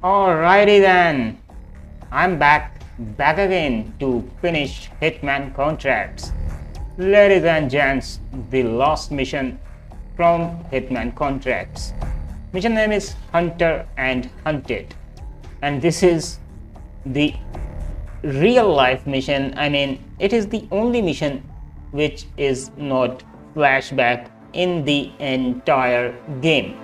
Alrighty then, I'm back again to finish Hitman Contracts. Ladies and gents, the last mission from Hitman Contracts. Mission name is Hunter and Hunted, and this is the real life mission. I mean, it is the only mission which is not flashback in the entire game.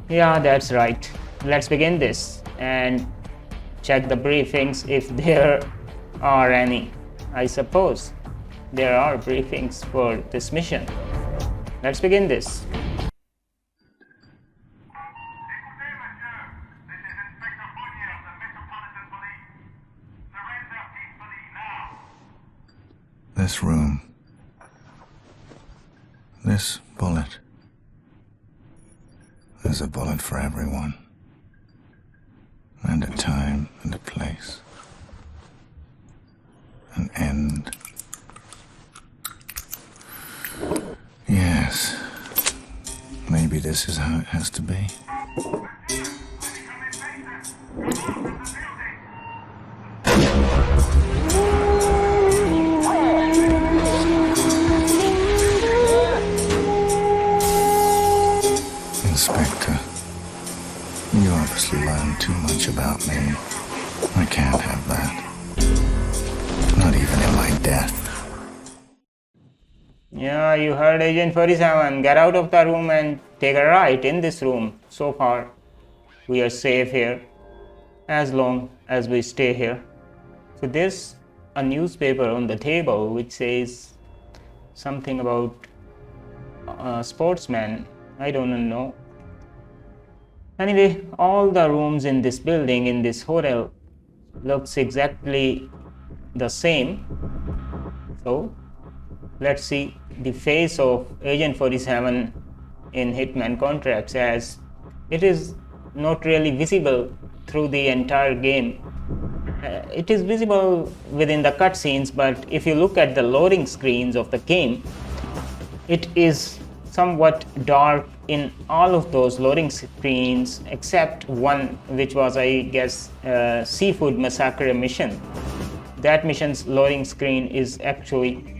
Yeah, that's right. Let's begin this and check the briefings if there are any. I suppose there are briefings for this mission. Let's begin this. This room. This bullet. There's a bullet for everyone. And a time and a place. An end. Yes. Maybe this is how it has to be. Inspector, you obviously learned too much about me. I can't have that. Not even in my death. Yeah, you heard Agent 47. Get out of the room and take a right in this room. So far, we are safe here as long as we stay here. So there's a newspaper on the table which says something about sportsmen. I don't know. Anyway, all the rooms in this building, in this hotel, looks exactly the same. So let's see the face of Agent 47 in Hitman Contracts, as it is not really visible through the entire game. It is visible within the cutscenes, but if you look at the loading screens of the game, it is somewhat dark in all of those loading screens except one, which was, I guess, Seafood Massacre mission. That mission's loading screen is actually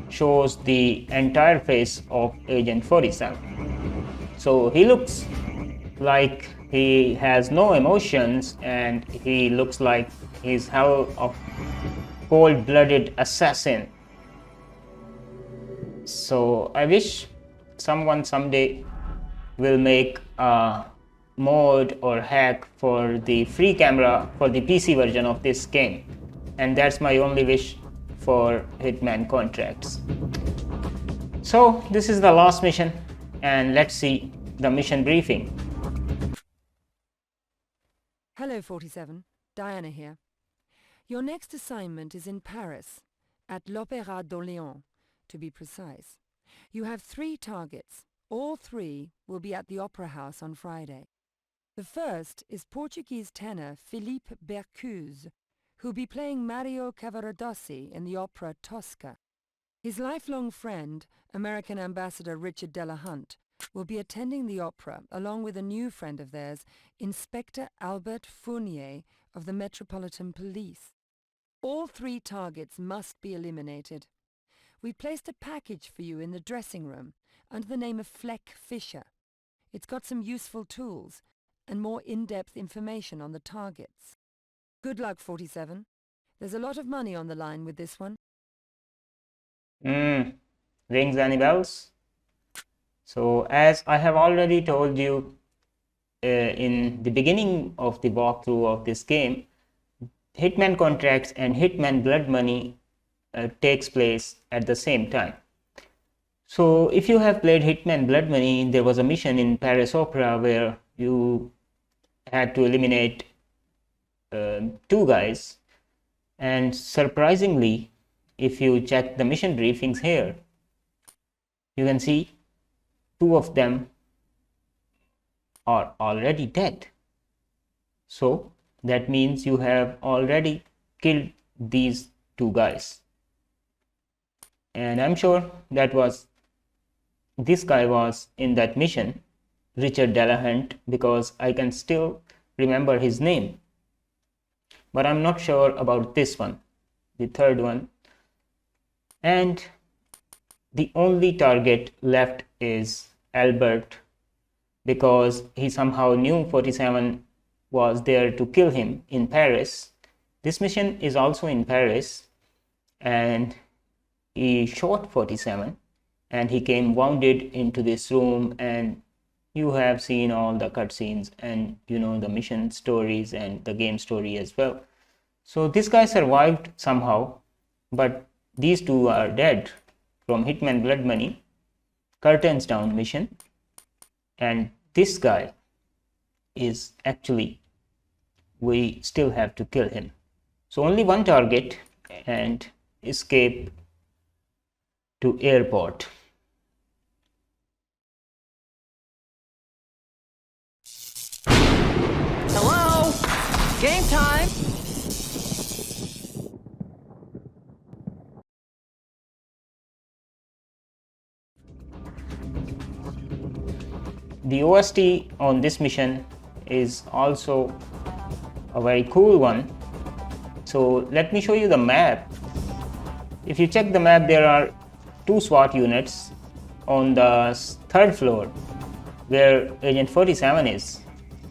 shows the entire face of Agent 47. So he looks like he has no emotions, and he looks like he's hell of cold-blooded assassin. So I wish someone someday will make a mod or hack for the free camera for the PC version of this game, and that's my only wish for Hitman Contracts. So this is the last mission, and let's see the mission briefing. Hello 47, Diana here. Your next assignment is in Paris, at l'Opéra d'Orléans, to be precise. You have 3 targets. All 3 will be at the Opera House on Friday. The first is Portuguese tenor Philippe Bercuse, who'll be playing Mario Cavaradossi in the opera Tosca. His lifelong friend, American Ambassador Richard Delahunt, will be attending the opera along with a new friend of theirs, Inspector Albert Fournier of the Metropolitan Police. All 3 targets must be eliminated. We placed a package for you in the dressing room under the name of Fleck Fisher. It's got some useful tools and more in-depth information on the targets. Good luck, 47. There's a lot of money on the line with this one. Rings any bells? So as I have already told you in the beginning of the walkthrough of this game, Hitman Contracts and Hitman Blood Money takes place at the same time. So if you have played Hitman Blood Money, there was a mission in Paris Opera where you had to eliminate 2 guys, and surprisingly, if you check the mission briefings here, you can see 2 of them are already dead. So that means you have already killed these 2 guys. And I'm sure this guy was in that mission Richard Delahunt because I can still remember his name. But I'm not sure about this one, the third one. And the only target left is Albert because he somehow knew 47 was there to kill him in Paris. This mission is also in Paris, and he shot 47 and he came wounded into this room, and you have seen all the cutscenes and you know the mission stories and the game story as well. So this guy survived somehow, but these two are dead from Hitman Blood Money, Curtains Down mission, and this guy is actually, we still have to kill him. So only one target and escape to airport. Hello? Game time! The OST on this mission is also a very cool one. So let me show you the map. If you check the map, there are 2 SWAT units on the 3rd floor where Agent 47 is.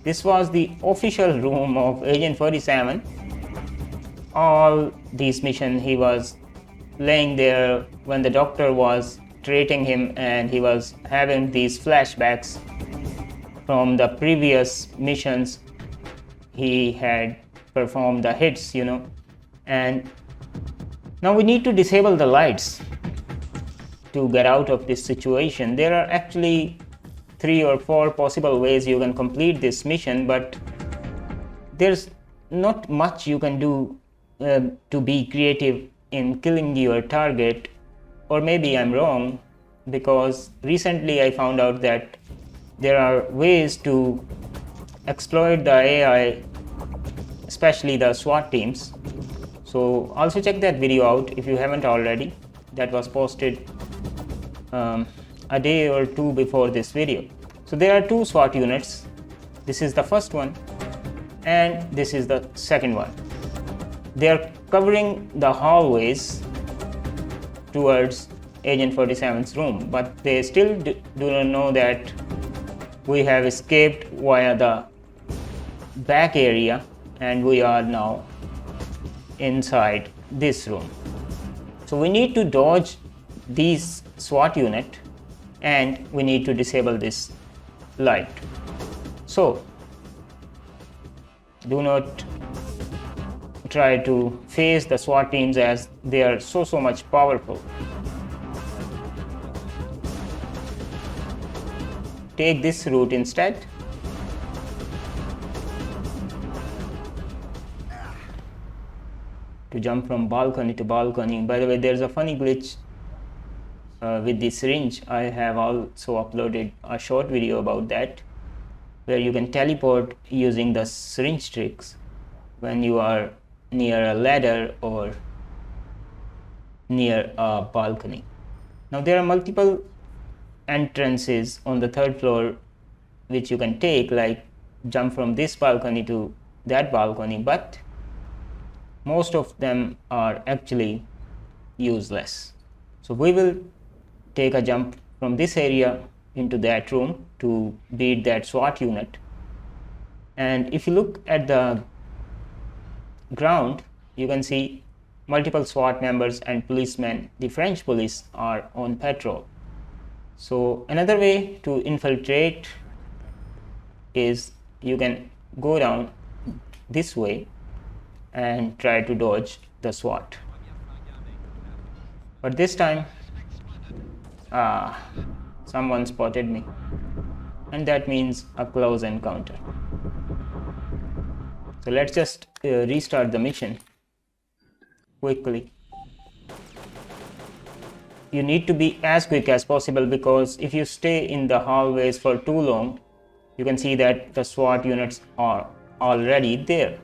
This was the official room of Agent 47. All these missions he was laying there when the doctor was treating him, and he was having these flashbacks from the previous missions he had performed the hits, you know. And now we need to disable the lights to get out of this situation. There are actually 3 or 4 possible ways you can complete this mission, but there's not much you can do to be creative in killing your target. Or maybe I'm wrong, because recently I found out that there are ways to exploit the AI, especially the SWAT teams. So also check that video out if you haven't already. That was posted a day or 2 before this video. So there are 2 SWAT units. This is the first one and this is the second one. They are covering the hallways towards Agent 47's room, but they still do not know that we have escaped via the back area and we are now inside this room. So we need to dodge these SWAT unit and we need to disable this light. So do not try to face the SWAT teams as they are so much powerful. Take this route instead. To jump from balcony to balcony. By the way, there's a funny glitch with the syringe. I have also uploaded a short video about that, where you can teleport using the syringe tricks when you are near a ladder or near a balcony. Now there are multiple entrances on the 3rd floor which you can take, like jump from this balcony to that balcony, but most of them are actually useless. So we will take a jump from this area into that room to beat that SWAT unit. And if you look at the ground, you can see multiple SWAT members and policemen. The French police are on patrol. So another way to infiltrate is you can go down this way and try to dodge the SWAT. But this time someone spotted me, and that means a close encounter. So let's just restart the mission quickly. You need to be as quick as possible, because if you stay in the hallways for too long, you can see that the SWAT units are already there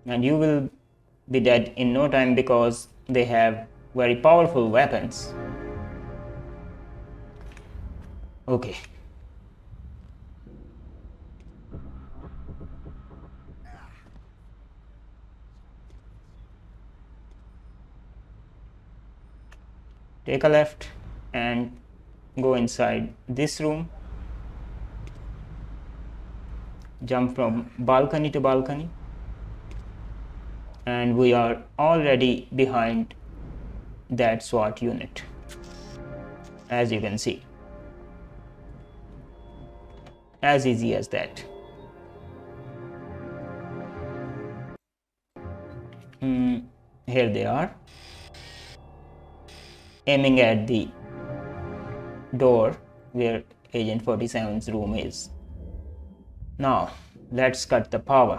and you will be dead in no time because they have very powerful weapons. Okay, take a left and go inside this room. Jump from balcony to balcony, and we are already behind that SWAT unit, as you can see. As easy as that. Here they are, aiming at the door where Agent 47's room is. Now, let's cut the power.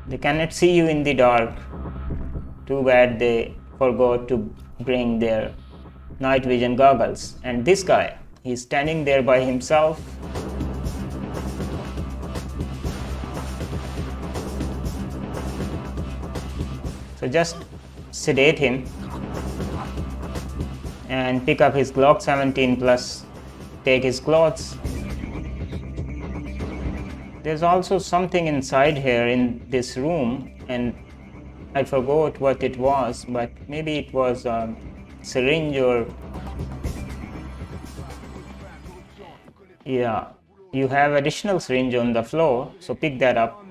They cannot see you in the dark. Too bad they forgot to bring their night vision goggles. And this guy, he's standing there by himself. So just sedate him and pick up his Glock 17 plus take his clothes. There's also something inside here in this room, and I forgot what it was, but maybe it was a syringe or... Yeah, you have additional syringe on the floor, so pick that up.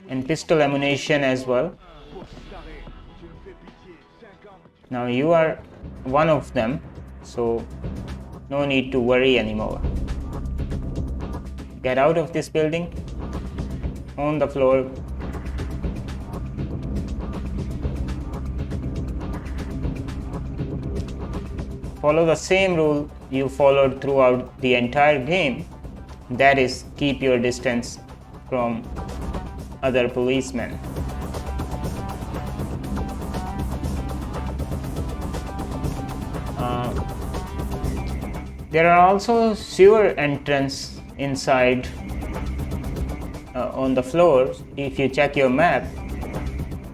And pistol ammunition as well. Now you are one of them, so no need to worry anymore. Get out of this building, on the floor. Follow the same rule you followed throughout the entire game, that is, keep your distance from other policemen. There are also sewer entrance inside on the floor. If you check your map,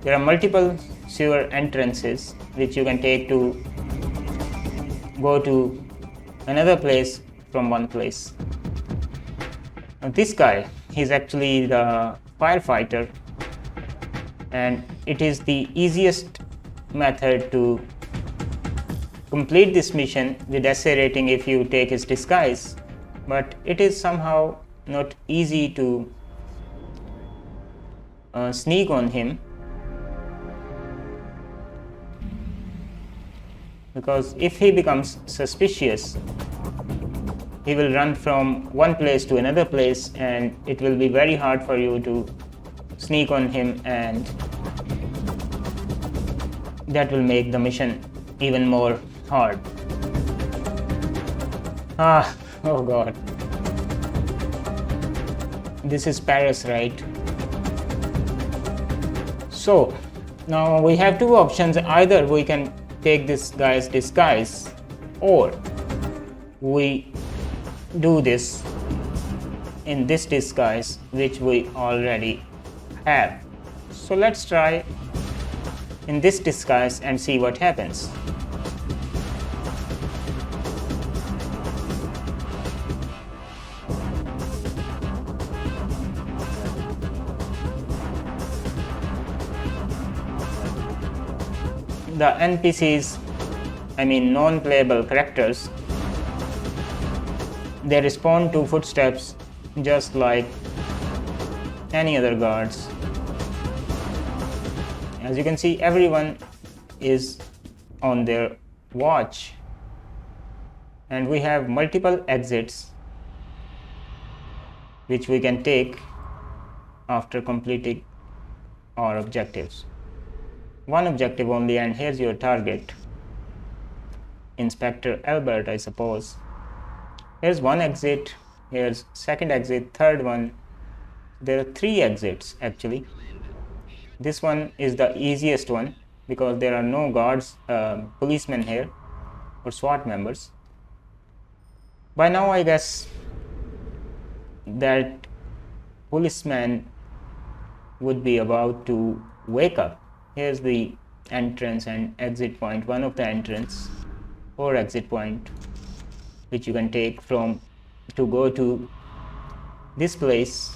there are multiple sewer entrances which you can take to go to another place from one place. Now this guy, he's actually the firefighter, and it is the easiest method to complete this mission with SA rating if you take his disguise, but it is somehow not easy to sneak on him, because if he becomes suspicious, he will run from one place to another place, and it will be very hard for you to sneak on him, and that will make the mission even more hard. Oh god. This is Paris, right? So, now we have two options. Either we can take this guy's disguise, or we do this in this disguise which we already have. So let's try in this disguise and see what happens. The NPCs, I mean non-playable characters, they respond to footsteps just like any other guards. As you can see, everyone is on their watch, and we have multiple exits which we can take after completing our objectives. One objective only, and here's your target, Inspector Albert, I suppose. Here's one exit, here's second exit, third one. There are three exits actually. This one is the easiest one because there are no guards, policemen here, or SWAT members. By now I guess that policeman would be about to wake up. Here's the entrance and exit point, one of the entrance or exit point which you can take from to go to this place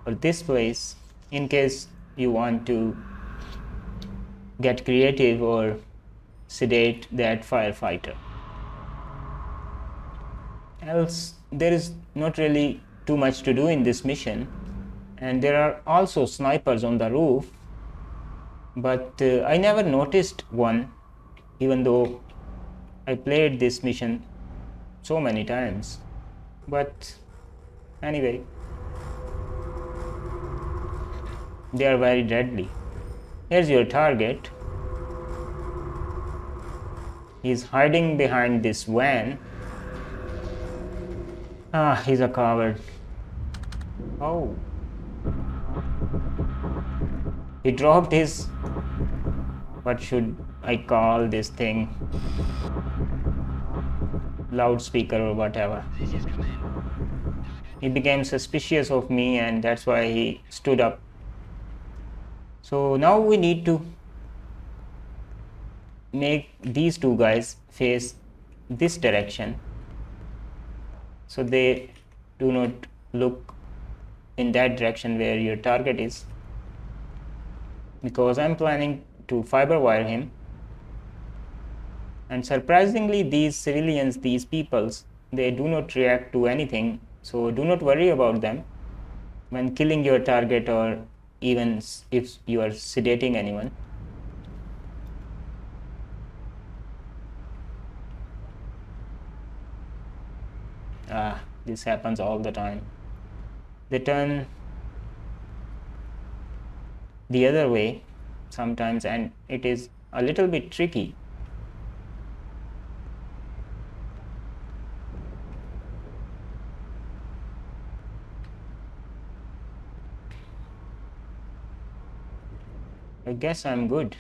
for this place in case you want to get creative or sedate that firefighter. Else there is not really too much to do in this mission, and there are also snipers on the roof, but I never noticed one even though I played this mission so many times. But anyway, they are very deadly. Here's your target. He's hiding behind this van. He's a coward. Oh. He dropped his, what should I call this thing? Loudspeaker or whatever. He became suspicious of me, and that's why he stood up. So now we need to make these two guys face this direction so they do not look in that direction where your target is, because I'm planning to fiber wire him. And surprisingly, these civilians, these peoples, they do not react to anything, so do not worry about them when killing your target or even if you are sedating anyone. This happens all the time. They turn the other way sometimes, and it is a little bit tricky. I guess I'm good.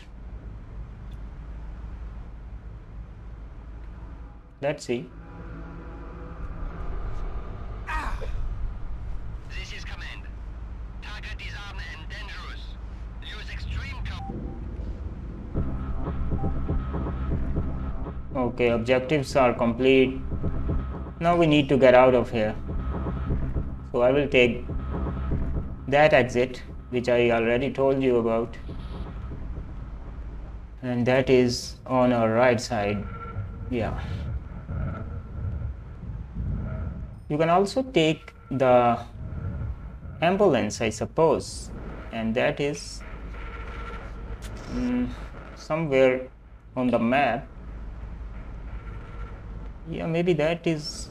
Let's see. This is command. Target is armed and dangerous. Use extreme cover. Okay, objectives are complete. Now we need to get out of here. So I will take that exit, which I already told you about. And that is on our right side. Yeah. You can also take the ambulance, I suppose, and that is somewhere on the map. Yeah, maybe that is,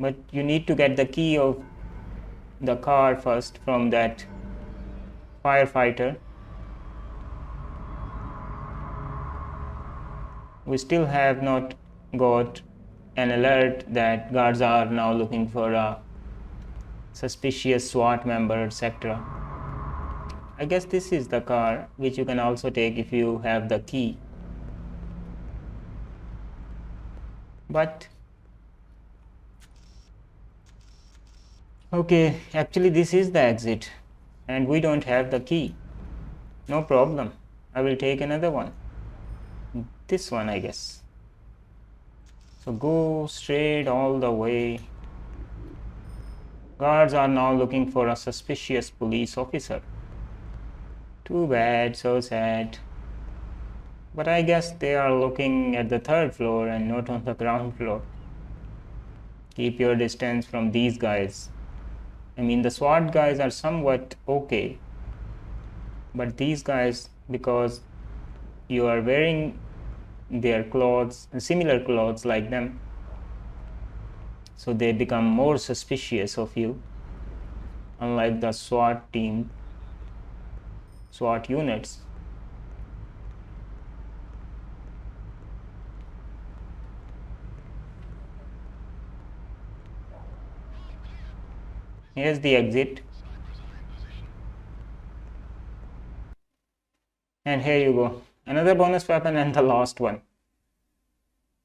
but you need to get the key of the car first from that firefighter. We still have not got an alert that guards are now looking for a suspicious SWAT member, etc. I guess this is the car, which you can also take if you have the key. But okay, actually this is the exit and we don't have the key. No problem, I will take another one. This one, I guess. So go straight all the way. Guards are now looking for a suspicious police officer. Too bad, so sad. But I guess they are looking at the third floor and not on the ground floor. Keep your distance from these guys. I mean, the SWAT guys are somewhat okay, but these guys, because you are wearing their clothes, similar clothes like them, so they become more suspicious of you, unlike the SWAT team, SWAT units. Here's the exit. And here you go. Another bonus weapon and the last one.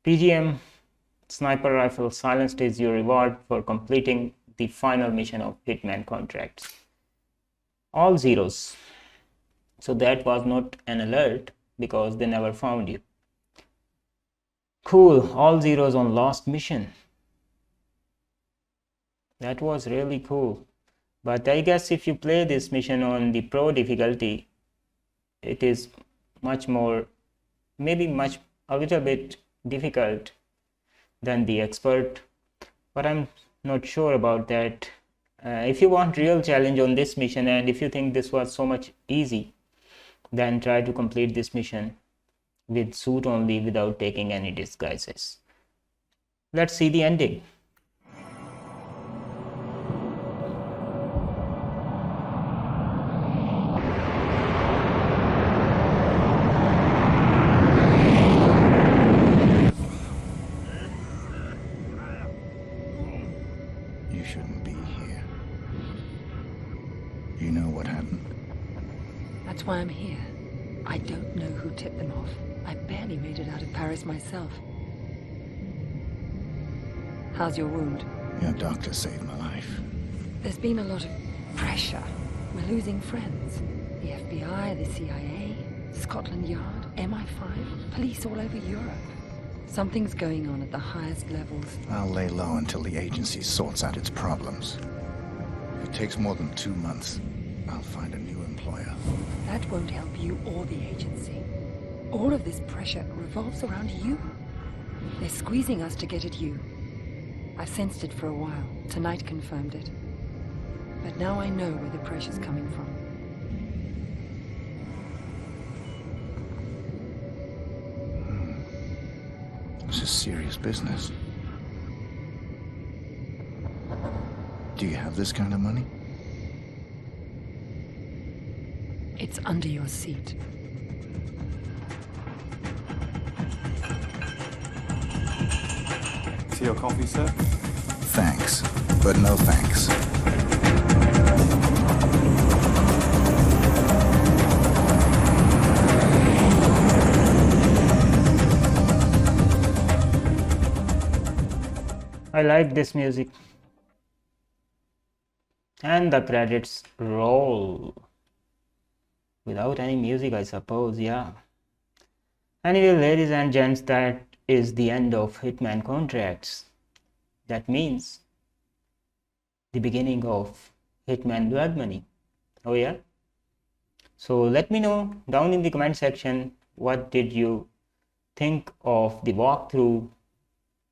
PGM sniper rifle silenced is your reward for completing the final mission of Hitman Contracts. All zeros. So that was not an alert because they never found you. Cool, all zeros on last mission. That was really cool. But I guess if you play this mission on the pro difficulty, it is much more, maybe a little bit difficult than the expert, but I'm not sure about that. If you want real challenge on this mission, and if you think this was so much easy, then try to complete this mission with suit only without taking any disguises. Let's see the ending. You shouldn't be here. You know what happened? That's why I'm here. I don't know who tipped them off. I barely made it out of Paris myself. How's your wound? Your doctor saved my life. There's been a lot of pressure. We're losing friends. The FBI, the CIA, Scotland Yard, MI5, police all over Europe. Something's going on at the highest levels. I'll lay low until the agency sorts out its problems. If it takes more than 2 months, I'll find a new employer. That won't help you or the agency. All of this pressure revolves around you. They're squeezing us to get at you. I've sensed it for a while. Tonight confirmed it. But now I know where the pressure's coming from. This is serious business. Do you have this kind of money? It's under your seat. See your coffee, sir? Thanks, but no thanks. I like this music. And the credits roll. Without any music, I suppose, yeah. Anyway, ladies and gents, that is the end of Hitman Contracts. That means the beginning of Hitman Blood Money. Oh yeah? So let me know down in the comment section, what did you think of the walkthrough,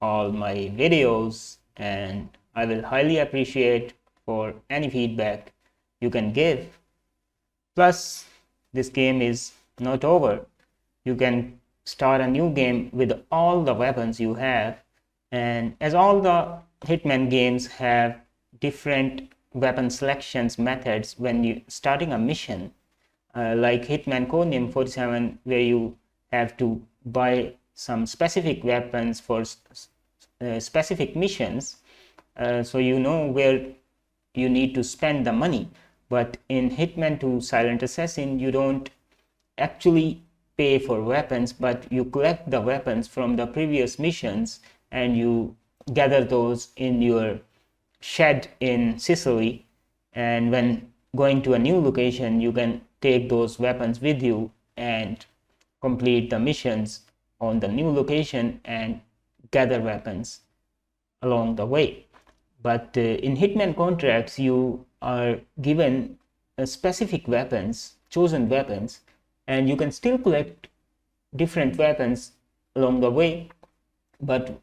all my videos, and I will highly appreciate for any feedback you can give. Plus, this game is not over. You can start a new game with all the weapons you have, and as all the Hitman games have different weapon selections methods when you starting a mission, like Hitman Codename 47, where you have to buy some specific weapons for specific missions, so you know where you need to spend the money. But in Hitman 2 Silent Assassin, you don't actually pay for weapons, but you collect the weapons from the previous missions and you gather those in your shed in Sicily, and when going to a new location you can take those weapons with you and complete the missions on the new location and gather weapons along the way. But in Hitman Contracts, you are given specific weapons, chosen weapons, and you can still collect different weapons along the way, but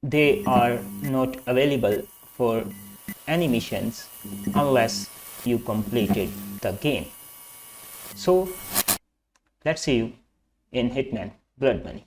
they are not available for any missions unless you completed the game. So let's see you in Hitman Blood Money.